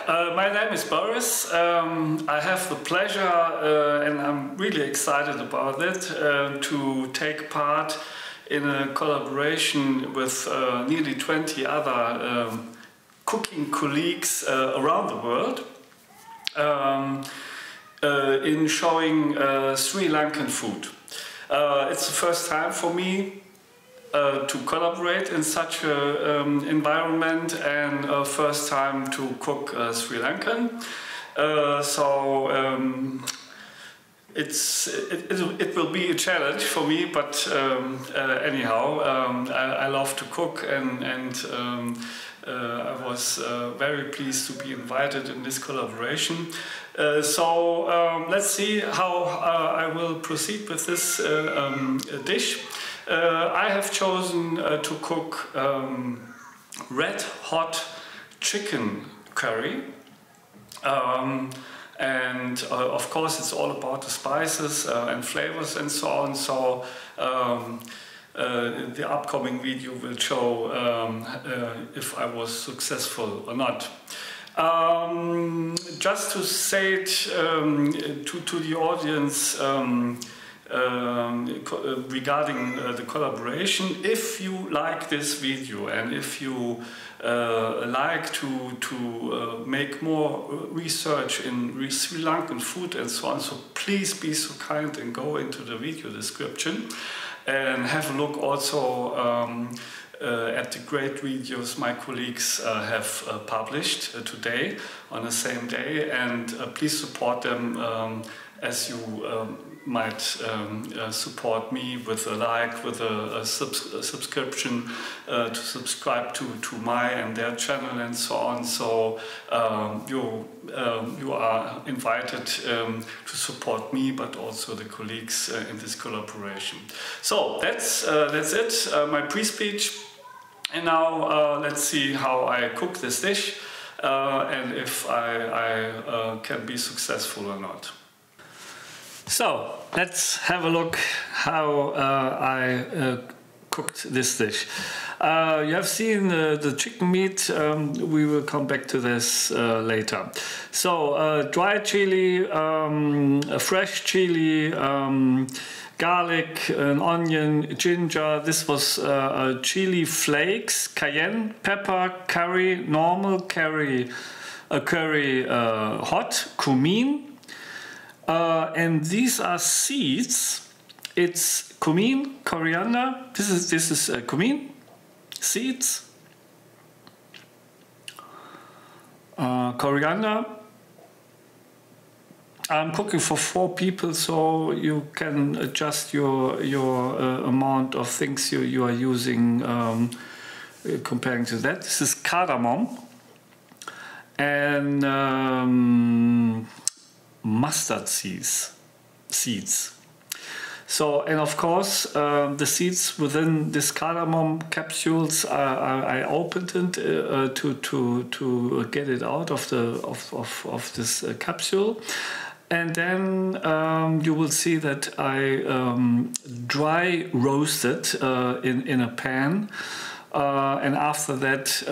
My name is Boris. I have the pleasure, and I'm really excited about it, to take part in a collaboration with nearly 20 other cooking colleagues around the world in showing Sri Lankan food. It's the first time for me to collaborate in such an environment, and first time to cook Sri Lankan. It will be a challenge for me, but anyhow, I love to cook, and I was very pleased to be invited in this collaboration. Let's see how I will proceed with this dish. I have chosen to cook red hot chicken curry, and of course it's all about the spices and flavors and so on. So the upcoming video will show if I was successful or not. Just to say it to the audience, regarding the collaboration, if you like this video and if you like to make more research in Sri Lankan food and so on, so please be so kind and go into the video description and have a look also at the great videos my colleagues have published today on the same day, and please support them as you might support me with a like, with a subscription, to subscribe to my and their channel and so on. So you are invited to support me, but also the colleagues in this collaboration. So that's it, my pre-speech. And now let's see how I cook this dish and if I can be successful or not. So let's have a look how I cooked this dish. You have seen the chicken meat. We will come back to this later. So dry chili, fresh chili, garlic, an onion, ginger. This was chili flakes, cayenne pepper, curry, normal curry, hot, cumin. And these are seeds. It's cumin, coriander. This is cumin, seeds, coriander. I'm cooking for 4 people, so you can adjust your amount of things you are using comparing to that. This is cardamom and mustard seeds. So, and of course the seeds within this cardamom capsules, I opened it to get it out of this capsule, and then you will see that I dry roasted in a pan, and after that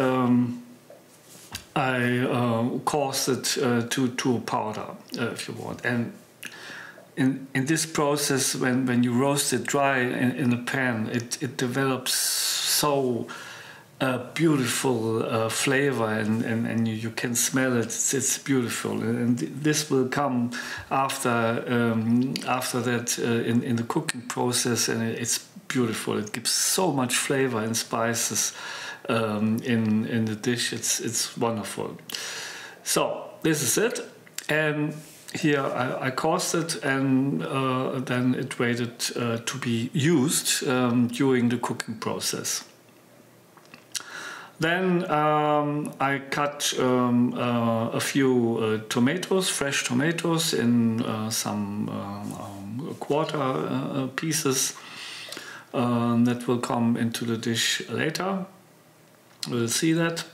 I coarse it to powder, if you want. And in this process, when you roast it dry in a pan, it develops so beautiful flavor, and you can smell it. It's beautiful, and this will come after that in the cooking process, and it's beautiful. It gives so much flavor and spices in the dish. It's wonderful. So this is it, and here I coursed it, and then it waited to be used during the cooking process. Then I cut a few tomatoes, fresh tomatoes, in some quarter pieces that will come into the dish later. We'll see that.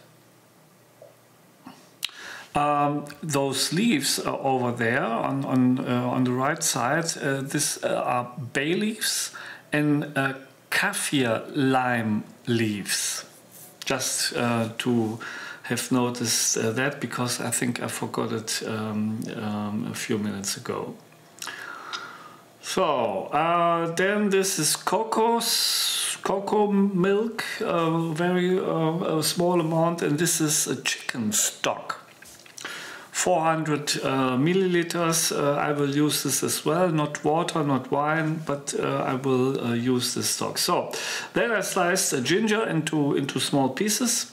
Those leaves over there on the right side, these are bay leaves and kaffir lime leaves, just to have noticed that, because I think I forgot it a few minutes ago. So then this is cocoa milk, very small amount, and this is a chicken stock. 400 milliliters. I will use this as well, not water, not wine, but I will use this stock. So then I sliced the ginger into small pieces.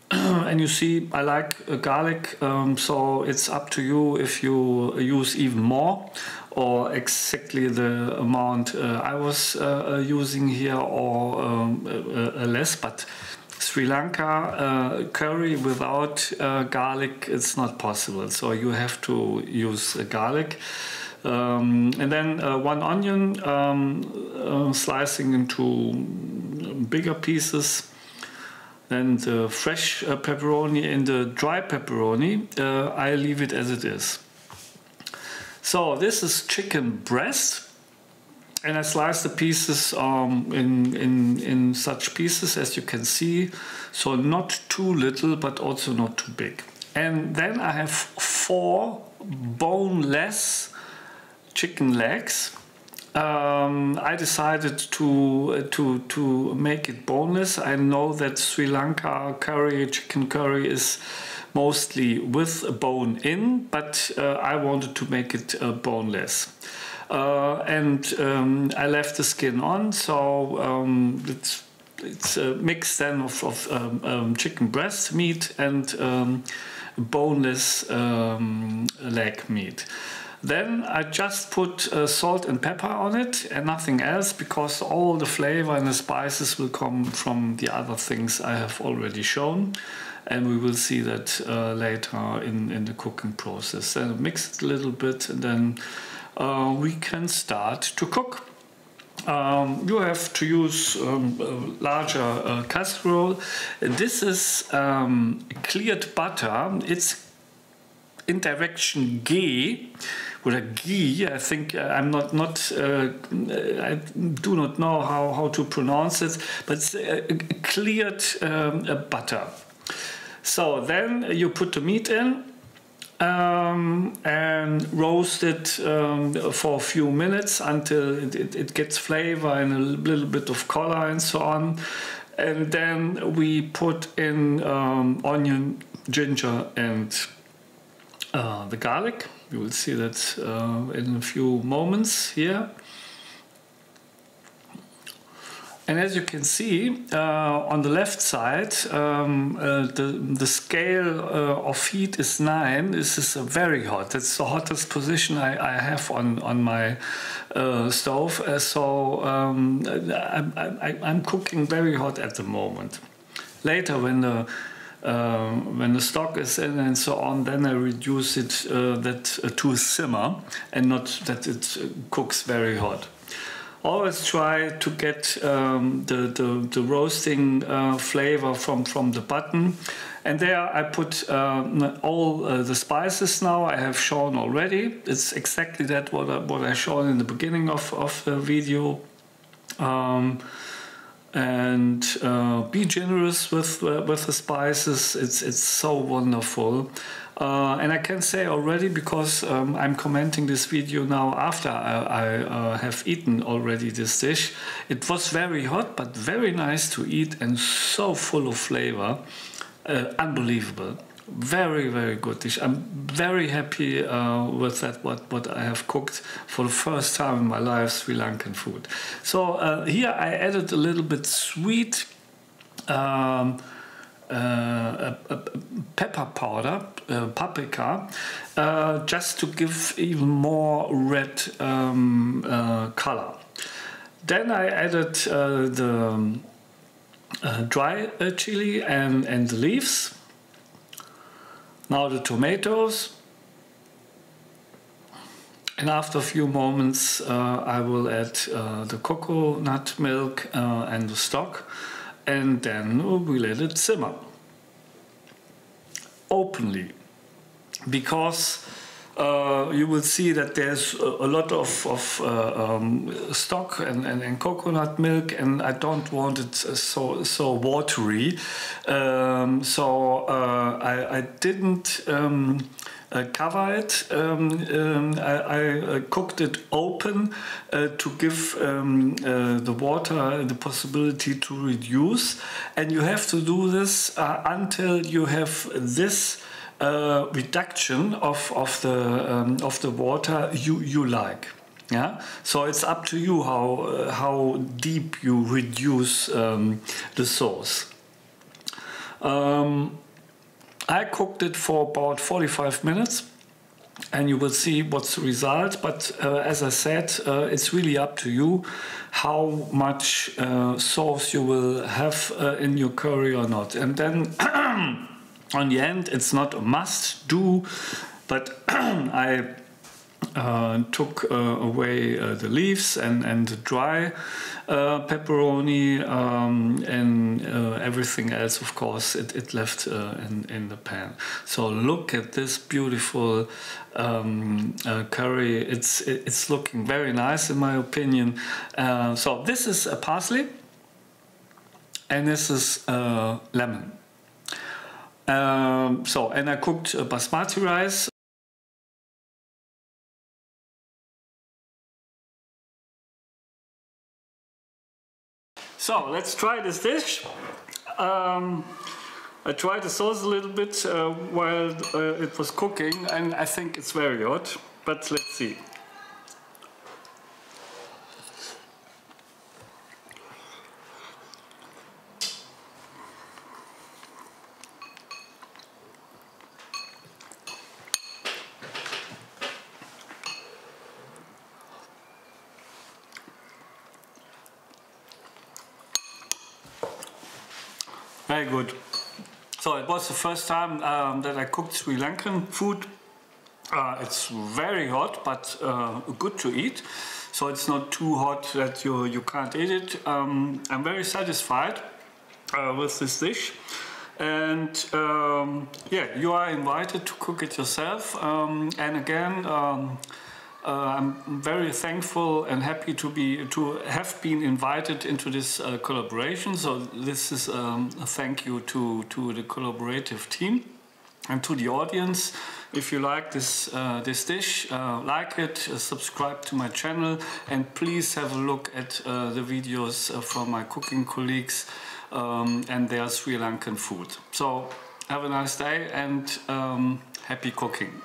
And you see, I like garlic, so it's up to you if you use even more or exactly the amount I was using here, or less. But Sri Lanka curry without garlic, it's not possible. So you have to use garlic. And then 1 onion, slicing into bigger pieces. Then the fresh pepperoni and the dry pepperoni, I leave it as it is. So this is chicken breast, and I slice the pieces in such pieces as you can see. So not too little, but also not too big. And then I have 4 boneless chicken legs. I decided to make it boneless. I know that Sri Lanka curry, chicken curry, is mostly with a bone in, but I wanted to make it boneless. And I left the skin on, so it's a mix then of chicken breast meat and boneless leg meat. Then I just put salt and pepper on it and nothing else, because all the flavor and the spices will come from the other things I have already shown, and we will see that later in the cooking process. Then mix it a little bit, and then we can start to cook. You have to use a larger casserole. This is cleared butter. It's in direction G, or ghee. I think I do not know how to pronounce it, but it's cleared butter. So then you put the meat in and roast it for a few minutes until it gets flavor and a little bit of color and so on. And then we put in onion, ginger, and the garlic. You will see that in a few moments here. And as you can see, on the left side, the scale of heat is 9. This is very hot. It's the hottest position I have on my stove. So I'm cooking very hot at the moment. Later, when the stock is in and so on, then I reduce it to a simmer, and not that it cooks very hot. Always try to get the roasting flavor from the button. And there I put all the spices now I have shown already. It's exactly that what I showed in the beginning of the video. And be generous with the spices. It's so wonderful. And I can say already, because I'm commenting this video now after I have eaten already this dish, it was very hot but very nice to eat and so full of flavor. Unbelievable. Very, very good dish. I'm very happy with that, what I have cooked for the first time in my life, Sri Lankan food. So here I added a little bit sweet pepper powder, paprika, just to give even more red color. Then I added the dry chili and the leaves. Now the tomatoes. And after a few moments I will add the coconut milk and the stock, and then we let it simmer openly, because you will see that there's a lot of stock and coconut milk, and I don't want it so watery. I didn't cover it. I cooked it open to give the water the possibility to reduce, and you have to do this until you have this reduction of the water you like. Yeah, so it's up to you how deep you reduce the sauce. I cooked it for about 45 minutes, and you will see what's the result. But as I said, it's really up to you how much sauce you will have in your curry or not. And then on the end, it's not a must do, but I took away the leaves and the dry pepperoni, and everything else, of course, it left in the pan. So look at this beautiful curry. It's looking very nice in my opinion. So this is parsley, and this is lemon. And I cooked basmati rice. So let's try this dish. I tried the sauce a little bit while it was cooking, and I think it's very hot, but let's see. Very good. So it was the first time that I cooked Sri Lankan food. It's very hot, but good to eat. So it's not too hot that you can't eat it. I'm very satisfied with this dish. And yeah, you are invited to cook it yourself. And again, I'm very thankful and happy to have been invited into this collaboration. So this is a thank you to the collaborative team and to the audience. If you like this dish, like it, subscribe to my channel, and please have a look at the videos from my cooking colleagues and their Sri Lankan food. So have a nice day and happy cooking.